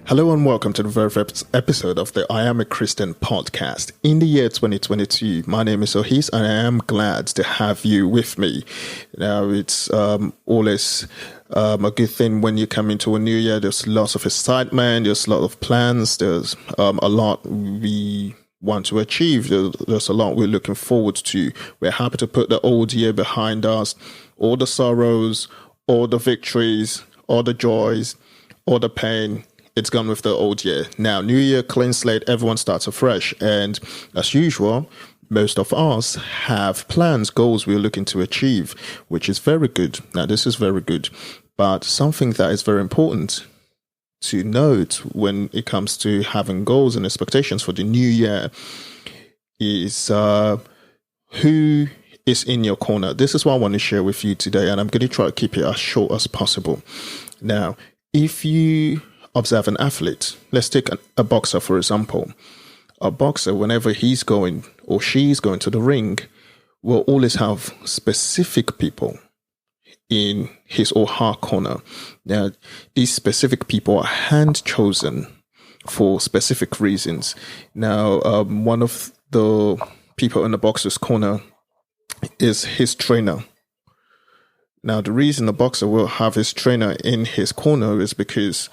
Hello and welcome to the very first episode of the I Am a Christian podcast. In the year 2022, my name is Ohis and I am glad to have you with me. Now, it's always a good thing when you come into a new year. There's lots of excitement, there's a lot of plans, there's a lot we want to achieve. There's a lot we're looking forward to. We're happy to put the old year behind us, all the sorrows, all the victories, all the joys, all the pain. It's gone with the old year. Now, new year, clean slate, everyone starts afresh. And as usual, most of us have plans, goals we're looking to achieve, which is very good. Now, this is very good. But something that is very important to note when it comes to having goals and expectations for the new year is who is in your corner. This is what I want to share with you today, and I'm going to try to keep it as short as possible. Now, if you observe an athlete, let's take a boxer, for example. A boxer, whenever he's going or she's going to the ring, will always have specific people in his or her corner. Now, these specific people are hand-chosen for specific reasons. Now, one of the people in the boxer's corner is his trainer. Now, the reason a boxer will have his trainer in his corner is because,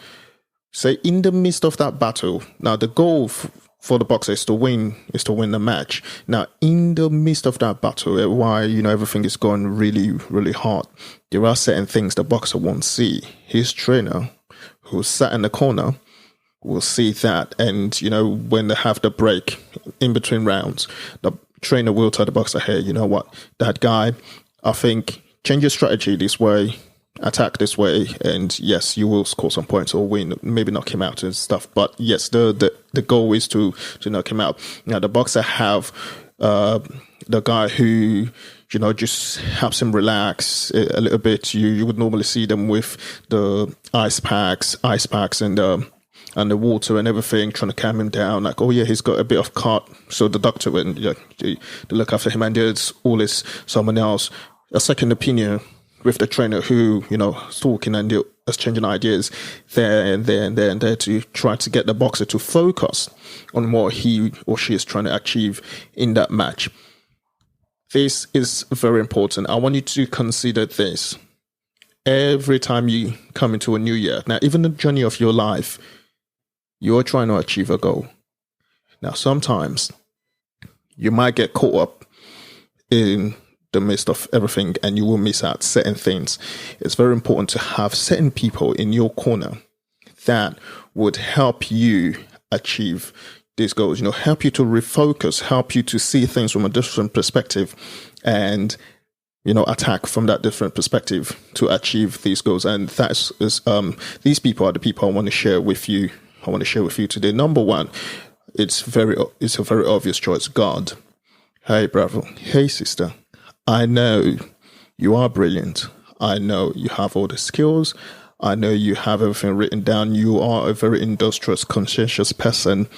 say, in the midst of that battle, now the goal for the boxer is to win the match. Now, in the midst of that battle, while everything is going really, really hard, there are certain things the boxer won't see. His trainer, who sat in the corner, will see that. And when they have the break in between rounds, the trainer will tell the boxer, "Hey, you know what? That guy, I think, change your strategy this way. Attack this way, and yes, you will score some points or win, maybe knock him out and stuff. But yes, the goal is to knock him out." Now, the boxer have the guy who just helps him relax a little bit. You would normally see them with the ice packs, and the water and everything, trying to calm him down. Like, oh yeah, he's got a bit of cut, so the doctor went to look after him, and there's always someone else, a second opinion, with the trainer who, is talking and exchanging ideas there and there to try to get the boxer to focus on what he or she is trying to achieve in that match. This is very important. I want you to consider this every time you come into a new year. Now, even the journey of your life, you're trying to achieve a goal. Now, sometimes you might get caught up in the midst of everything and you will miss out certain things. It's very important to have certain people in your corner that would help you achieve these goals, help you to refocus, help you to see things from a different perspective and, attack from that different perspective to achieve these goals. And these people are the people I want to share with you. I want to share with you today. Number one, it's a very obvious choice. God. Hey, brother. Hey, sister. I know you are brilliant. I know you have all the skills. I know you have everything written down. You are a very industrious, conscientious person.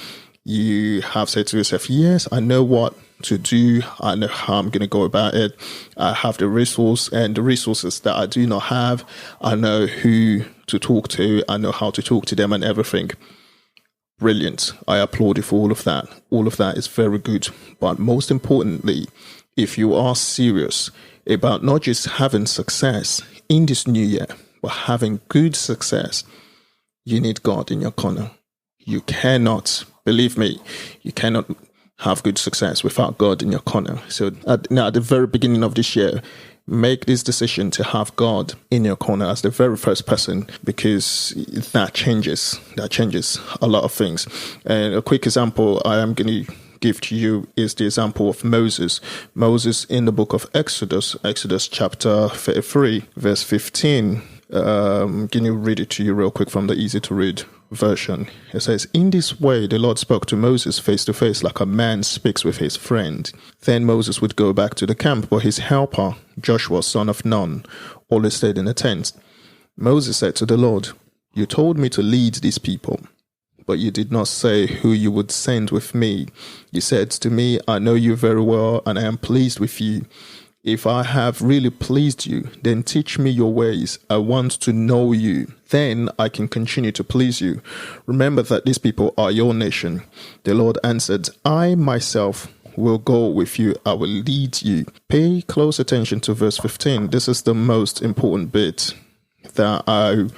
You have said to yourself, yes, I know what to do. I know how I'm going to go about it. I have the resource and the resources that I do not have. I know who to talk to. I know how to talk to them and everything. Brilliant. I applaud you for all of that. All of that is very good. But most importantly, if you are serious about not just having success in this new year, but having good success, you need God in your corner. You cannot, believe me, you cannot have good success without God in your corner. So at the very beginning of this year, make this decision to have God in your corner as the very first person, because that changes a lot of things. And a quick example I am going to give to you is the example of Moses. Moses in the book of Exodus chapter 33, verse 15. Can you read it to you real quick from the easy to read version? It says, "In this way the Lord spoke to Moses face to face, like a man speaks with his friend. Then Moses would go back to the camp, but his helper, Joshua, son of Nun, always stayed in the tent. Moses said to the Lord, 'You told me to lead these people, but you did not say who you would send with me. You said to me, I know you very well, and I am pleased with you. If I have really pleased you, then teach me your ways. I want to know you. Then I can continue to please you. Remember that these people are your nation. The Lord answered, I myself will go with you. I will lead you. Pay close attention to verse 15. This is the most important bit that I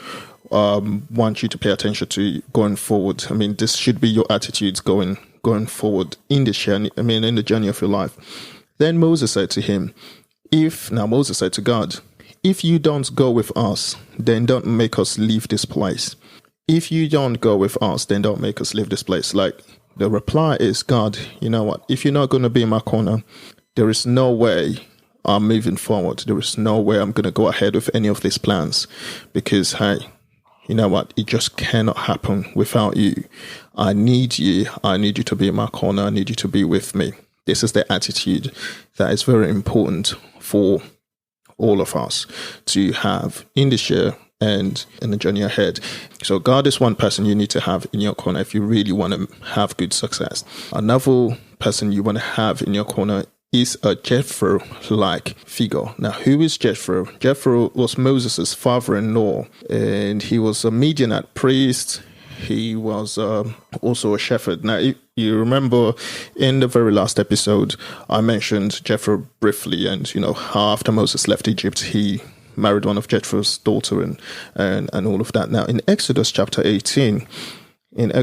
want you to pay attention to going forward. I mean, this should be your attitudes going forward in the journey. In the journey of your life. Then Moses said to him, Moses said to God, if you don't go with us, then don't make us leave this place. If you don't go with us, then don't make us leave this place. Like, the reply is, God, you know what? If you're not going to be in my corner, there is no way I'm moving forward. There is no way I'm going to go ahead with any of these plans, because, hey, you know what? It just cannot happen without you. I need you. I need you to be in my corner. I need you to be with me. This is the attitude that is very important for all of us to have in this year and in the journey ahead. So God is one person you need to have in your corner if you really want to have good success. Another person you want to have in your corner is a Jethro-like figure. Now, who is Jethro? Jethro was Moses' father-in-law, and he was a Midianite priest. He was also a shepherd. Now, if you remember in the very last episode, I mentioned Jethro briefly, and how after Moses left Egypt, he married one of Jethro's daughter and all of that. Now, in Exodus chapter 18, it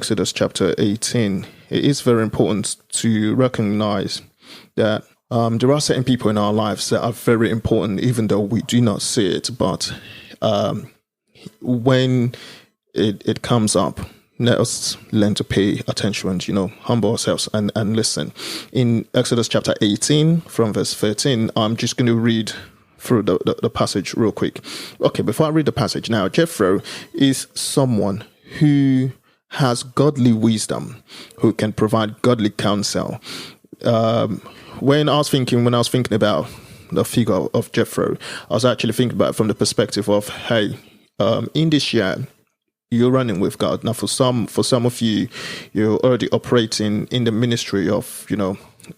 is very important to recognize that there are certain people in our lives that are very important, even though we do not see it. But when it comes up, let us learn to pay attention and, humble ourselves and listen. In Exodus chapter 18, from verse 13, I'm just going to read through the passage real quick. Okay, before I read the passage now, Jethro is someone who has godly wisdom, who can provide godly counsel. When I was thinking about the figure of Jethro, I was actually thinking about it from the perspective of, hey, in this year, you're running with God. Now, for some of you, you're already operating in the ministry of,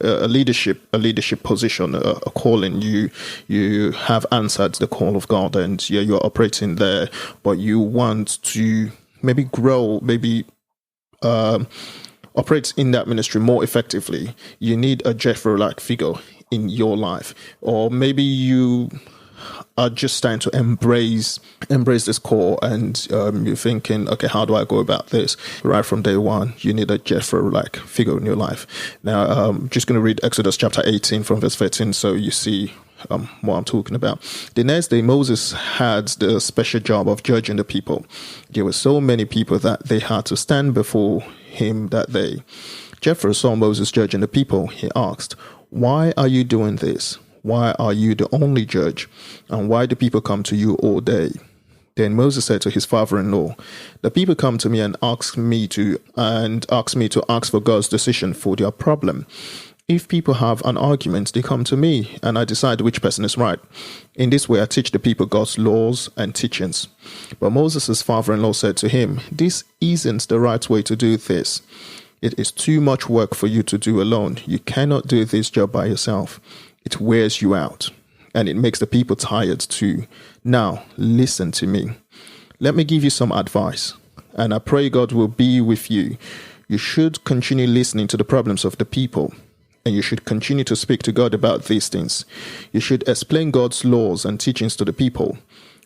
a leadership position, a calling. You have answered the call of God, and you're operating there. But you want to maybe grow, operate in that ministry more effectively. You need a Jethro-like figure in your life, or maybe you are just starting to embrace this call, and you're thinking, okay, how do I go about this? Right from day one, you need a Jethro-like figure in your life. Now, I'm just going to read Exodus chapter 18 from verse 13, so you see what I'm talking about. The next day, Moses had the special job of judging the people. There were so many people that they had to stand before him that day. Jethro saw Moses judging the people. He asked, why are you doing this? Why are you the only judge? And why do people come to you all day? Then Moses said to his father-in-law, the people come to me and ask me to ask for God's decision for their problem. If people have an argument, they come to me and I decide which person is right. In this way, I teach the people God's laws and teachings. But Moses' father-in-law said to him, this isn't the right way to do this. It is too much work for you to do alone. You cannot do this job by yourself. It wears you out, and it makes the people tired too. Now, listen to me. Let me give you some advice, and I pray God will be with you. You should continue listening to the problems of the people, and you should continue to speak to God about these things. You should explain God's laws and teachings to the people.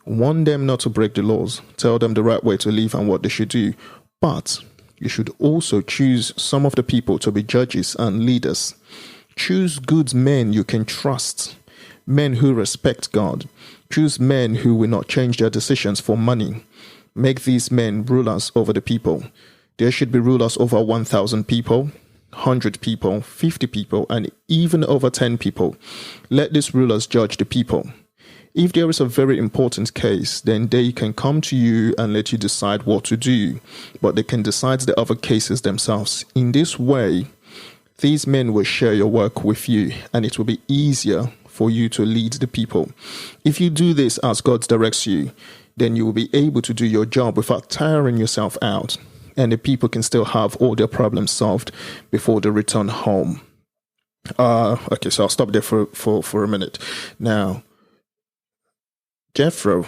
Warn them not to break the laws. Tell them the right way to live and what they should do. But you should also choose some of the people to be judges and leaders. Choose good men you can trust, men who respect God. Choose men who will not change their decisions for money. Make these men rulers over the people. There should be rulers over 1,000 people, 100 people, 50 people, and even over 10 people. Let these rulers judge the people. If there is a very important case, then they can come to you and let you decide what to do, but they can decide the other cases themselves. In this way, these men will share your work with you, and it will be easier for you to lead the people. If you do this as God directs you, then you will be able to do your job without tiring yourself out, and the people can still have all their problems solved before they return home. Okay, so I'll stop there for a minute. Now, Jethro,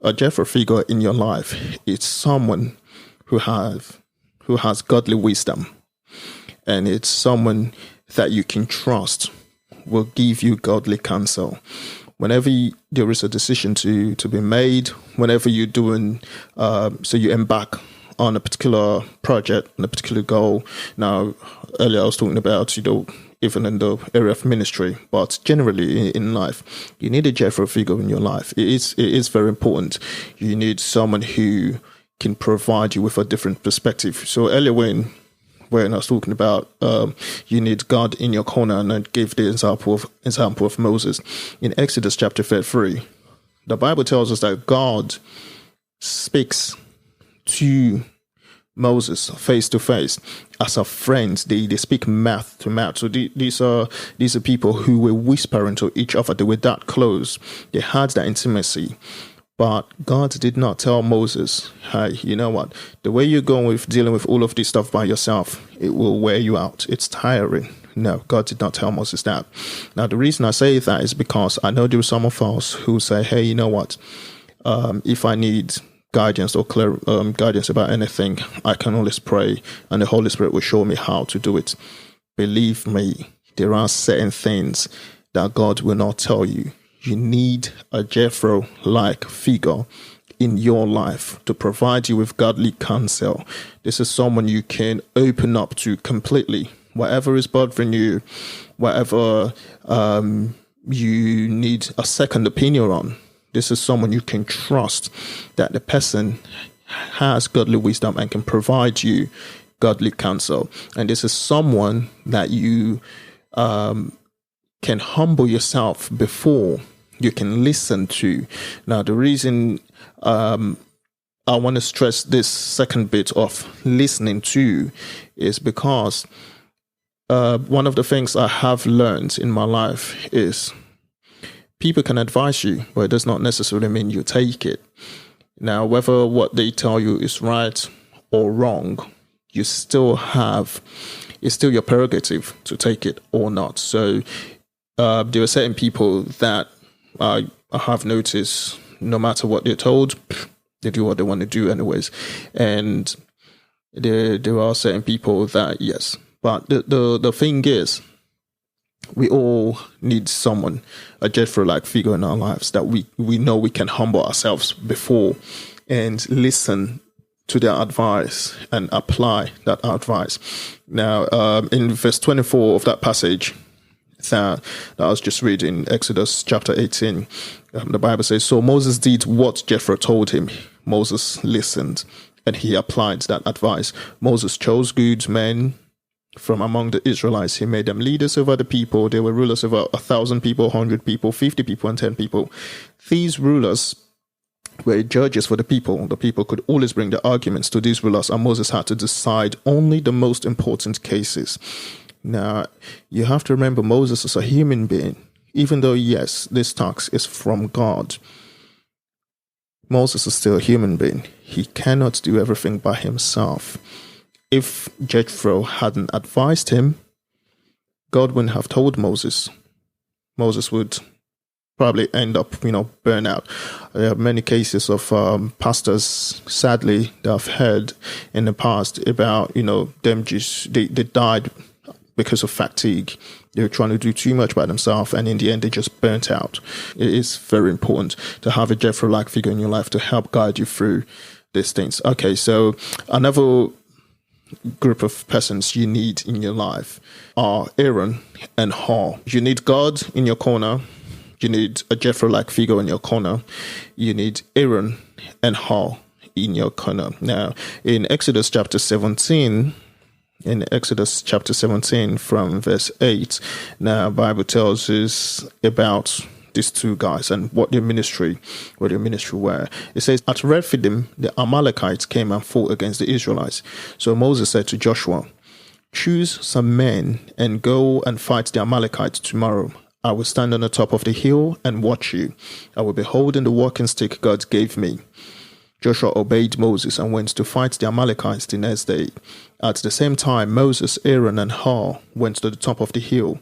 a Jethro figure in your life is someone who has godly wisdom, and it's someone that you can trust will give you godly counsel. Whenever there is a decision to be made, whenever you're doing, so you embark on a particular project, on a particular goal. Now, earlier I was talking about, even in the area of ministry, but generally in life, you need a Jethro figure in your life. It is very important. You need someone who can provide you with a different perspective. So earlier when I was talking about you need God in your corner, and I gave the example of Moses in Exodus chapter 33, the Bible tells us that God speaks to Moses face to face as a friend. They speak mouth to mouth. So these are people who were whispering to each other. They were that close. They had that intimacy. But God did not tell Moses, hey, you know what? The way you're going with dealing with all of this stuff by yourself, it will wear you out. It's tiring. No, God did not tell Moses that. Now, the reason I say that is because I know there are some of us who say, hey, you know what? If I need guidance or clear guidance about anything, I can always pray, and the Holy Spirit will show me how to do it. Believe me, there are certain things that God will not tell you. You need a Jethro-like figure in your life to provide you with godly counsel. This is someone you can open up to completely. Whatever is bothering you, whatever you need a second opinion on, this is someone you can trust, that the person has godly wisdom and can provide you godly counsel. And this is someone that you can humble yourself before, you can listen to. Now, the reason I want to stress this second bit of listening to is because one of the things I have learned in my life is people can advise you, but it does not necessarily mean you take it. Now, whether what they tell you is right or wrong, it's still your prerogative to take it or not. So there are certain people that I have noticed, no matter what they're told, they do what they want to do anyways. And there are certain people that, yes. But the thing is, we all need someone, a Jethro-like figure in our lives that we know we can humble ourselves before and listen to their advice and apply that advice. Now, in verse 24 of that passage, that I was just reading, Exodus chapter 18, the Bible says, so Moses did what Jethro told him. Moses listened and he applied that advice. Moses chose good men from among the Israelites. He made them leaders over the people. They were rulers over 1,000 people, 100 people, 50 people, and 10 people. These rulers were judges for the people. The people could always bring the arguments to these rulers, and Moses had to decide only the most important cases. Now, you have to remember Moses is a human being. Even though, yes, this task is from God, Moses is still a human being. He cannot do everything by himself. If Jethro hadn't advised him, God wouldn't have told Moses. Moses would probably end up, burn out. There are many cases of pastors, sadly, that I've heard in the past about, them just, they died because of fatigue. They were trying to do too much by themselves, and in the end, they just burnt out. It is very important to have a Jethro-like figure in your life to help guide you through these things. Okay, so another group of persons you need in your life are Aaron and Hur. You need God in your corner. You need a Jethro-like figure in your corner. You need Aaron and Hur in your corner. Now, in Exodus chapter 17, from verse 8, now Bible tells us about these two guys and what their ministry were. It says, at Rephidim, the Amalekites came and fought against the Israelites. So Moses said to Joshua, choose some men and go and fight the Amalekites tomorrow. I will stand on the top of the hill and watch you. I will be holding the walking stick God gave me. Joshua obeyed Moses and went to fight the Amalekites the next day. At the same time, Moses, Aaron, and Hur went to the top of the hill.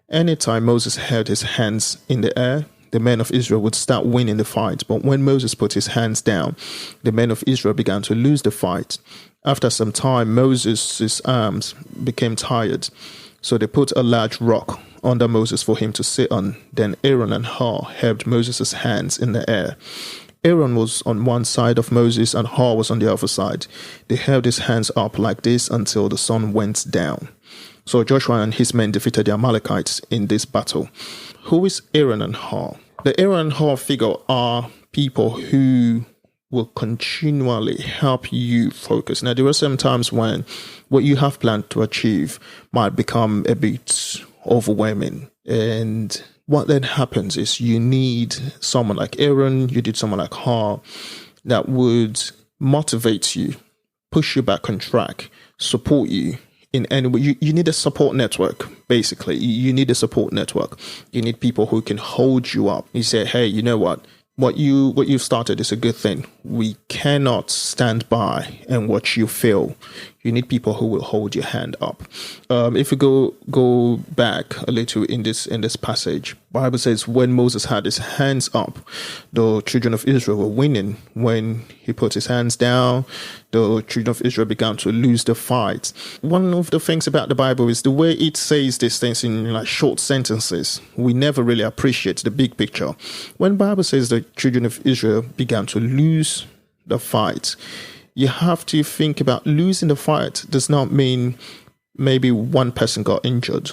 Anytime Moses held his hands in the air, the men of Israel would start winning the fight. But when Moses put his hands down, the men of Israel began to lose the fight. After some time, Moses' arms became tired. So they put a large rock under Moses for him to sit on. Then Aaron and Hur held Moses' hands in the air. Aaron was on one side of Moses and Hur was on the other side. They held his hands up like this until the sun went down. So Joshua and his men defeated the Amalekites in this battle. Who is Aaron and Hur? The Aaron and Hur figure are people who will continually help you focus. Now, there are some times when what you have planned to achieve might become a bit overwhelming. And what then happens is you need someone like Aaron, you need someone like Hur that would motivate you, push you back on track, support you in any way. You need a support network, basically. You need a support network. You need people who can hold you up. You say, hey, you know what you've started is a good thing. We cannot stand by and watch you fail. You need people who will hold your hand up. If we go back a little in this passage, Bible says when Moses had his hands up, the children of Israel were winning. When he put his hands down, the children of Israel began to lose the fight. One of the things about the Bible is the way it says these things in like short sentences. We never really appreciate the big picture. When the Bible says the children of Israel began to lose the fight, you have to think about losing the fight does not mean maybe one person got injured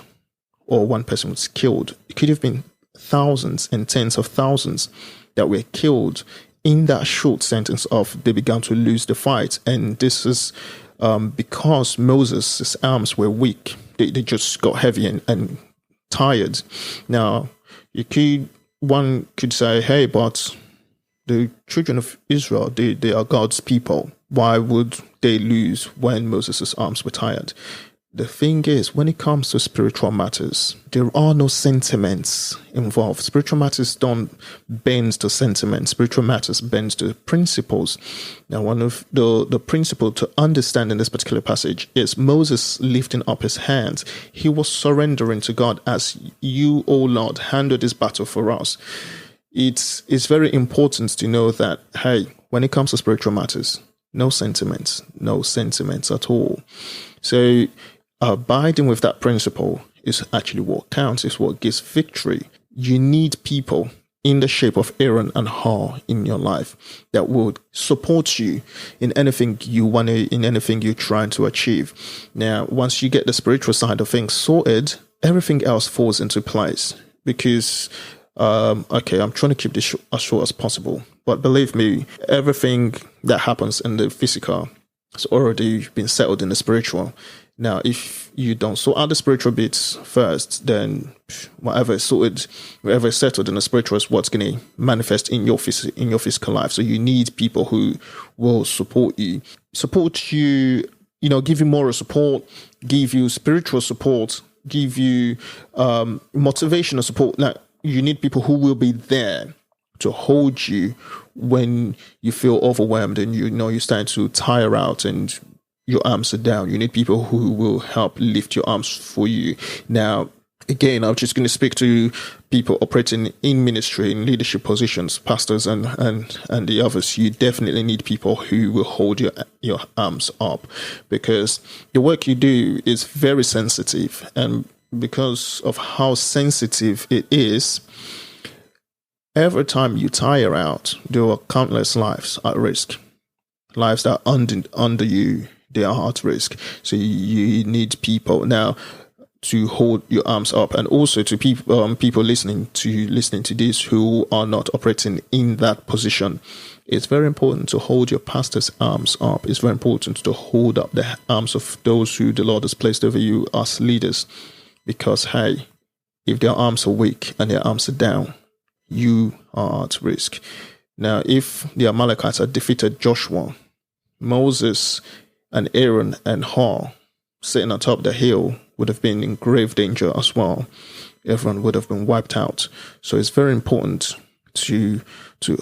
or one person was killed. It could have been thousands and tens of thousands that were killed in that short sentence of they began to lose the fight. And this is because Moses' arms were weak. They just got heavy and tired. Now, one could say, hey, but the children of Israel, they are God's people. Why would they lose when Moses' arms were tired? The thing is, when it comes to spiritual matters, there are no sentiments involved. Spiritual matters don't bend to sentiments. Spiritual matters bend to principles. Now, one of the principle to understand in this particular passage is Moses lifting up his hands. He was surrendering to God as you, O Lord, handle this battle for us. It's very important to know that, hey, when it comes to spiritual matters, no sentiments at all. So abiding with that principle is actually what counts, is what gives victory. You need people in the shape of Aaron and Hur in your life that would support you in anything you want to, in anything you're trying to achieve. Now, once you get the spiritual side of things sorted, everything else falls into place because I'm trying to keep this as short as possible. But believe me, everything that happens in the physical has already been settled in the spiritual. Now, if you don't sort out the spiritual bits first, then whatever is sorted, whatever is settled in the spiritual is what's going to manifest in your physical life. So you need people who will support you, give you moral support, give you spiritual support, give you motivational support. Now, you need people who will be there to hold you when you feel overwhelmed and you're starting to tire out and your arms are down. You need people who will help lift your arms for you. Now, again, I'm just going to speak to people operating in ministry, in leadership positions, pastors and the others. You definitely need people who will hold your arms up because the work you do is very sensitive. And because of how sensitive it is, every time you tire out, there are countless lives at risk. Lives that are under you, they are at risk. So you need people now to hold your arms up, and also to people listening to this who are not operating in that position. It's very important to hold your pastor's arms up. It's very important to hold up the arms of those who the Lord has placed over you as leaders, because hey, if their arms are weak and their arms are down, you are at risk. Now, if the Amalekites had defeated Joshua, Moses and Aaron and Hur sitting on top of the hill would have been in grave danger as well. Everyone would have been wiped out. So it's very important to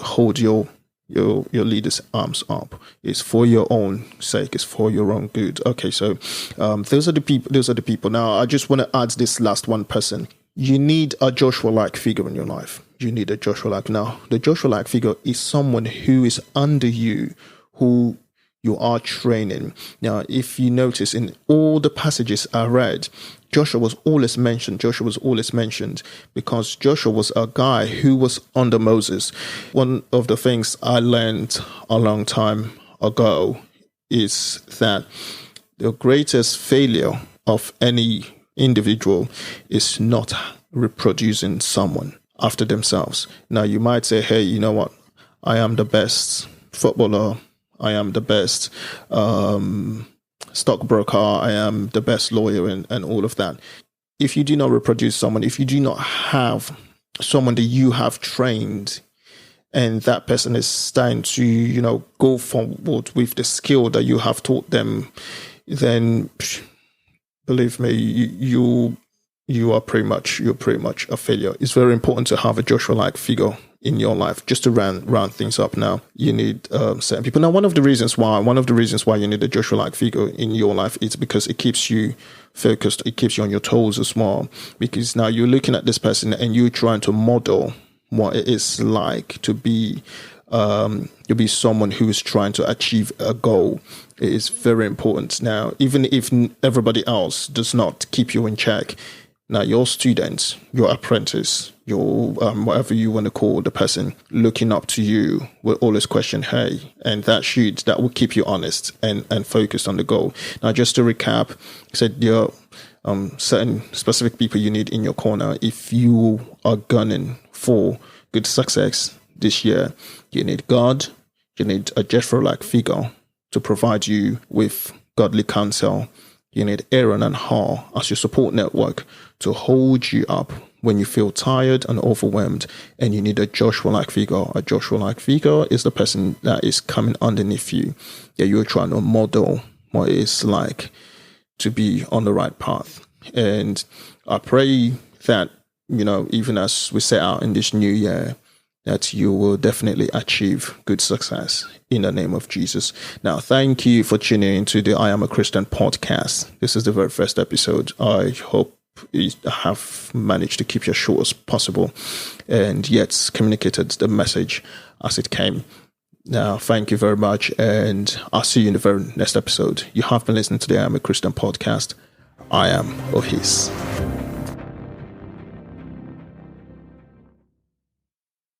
hold your leaders' arms up. It's for your own sake. It's for your own good. Okay, so those are the people. Now, I just want to add this last one person. You need a Joshua-like figure in your life. You need a Joshua-like. Now, the Joshua-like figure is someone who is under you, who you are training. Now, if you notice in all the passages I read, Joshua was always mentioned. Joshua was always mentioned because Joshua was a guy who was under Moses. One of the things I learned a long time ago is that the greatest failure of any individual is not reproducing someone after themselves. Now, you might say, hey, you know what? I am the best footballer. I am the best stockbroker. I am the best lawyer and all of that. If you do not reproduce someone, if you do not have someone that you have trained and that person is starting to, go forward with the skill that you have taught them, then believe me, you're pretty much a failure. It's very important to have a Joshua-like figure in your life. Just to round things up now, you need certain people. Now, one of the reasons why you need a Joshua-like figure in your life is because it keeps you focused. It keeps you on your toes as well. Because now you're looking at this person and you're trying to model what it is like to be someone who is trying to achieve a goal. It is very important. Now, even if everybody else does not keep you in check, now your students, your apprentice, your whatever you want to call the person looking up to you will always question, hey, and that will keep you honest and focused on the goal. Now, just to recap, I said there are certain specific people you need in your corner if you are gunning for good success this year. You need God. You need a Jethro-like figure to provide you with godly counsel. You need Aaron and Hur as your support network to hold you up when you feel tired and overwhelmed. And you need a Joshua-like figure. A Joshua-like figure is the person that is coming underneath you, that you're trying to model what it's like to be on the right path. And I pray that, even as we set out in this new year, that you will definitely achieve good success in the name of Jesus. Now, thank you for tuning into the I Am a Christian podcast. This is the very first episode. I hope I have managed to keep it as short as possible and yet communicated the message as it came. Now, thank you very much, and I'll see you in the very next episode. You have been listening to the I Am a Christian podcast. I am Ohis.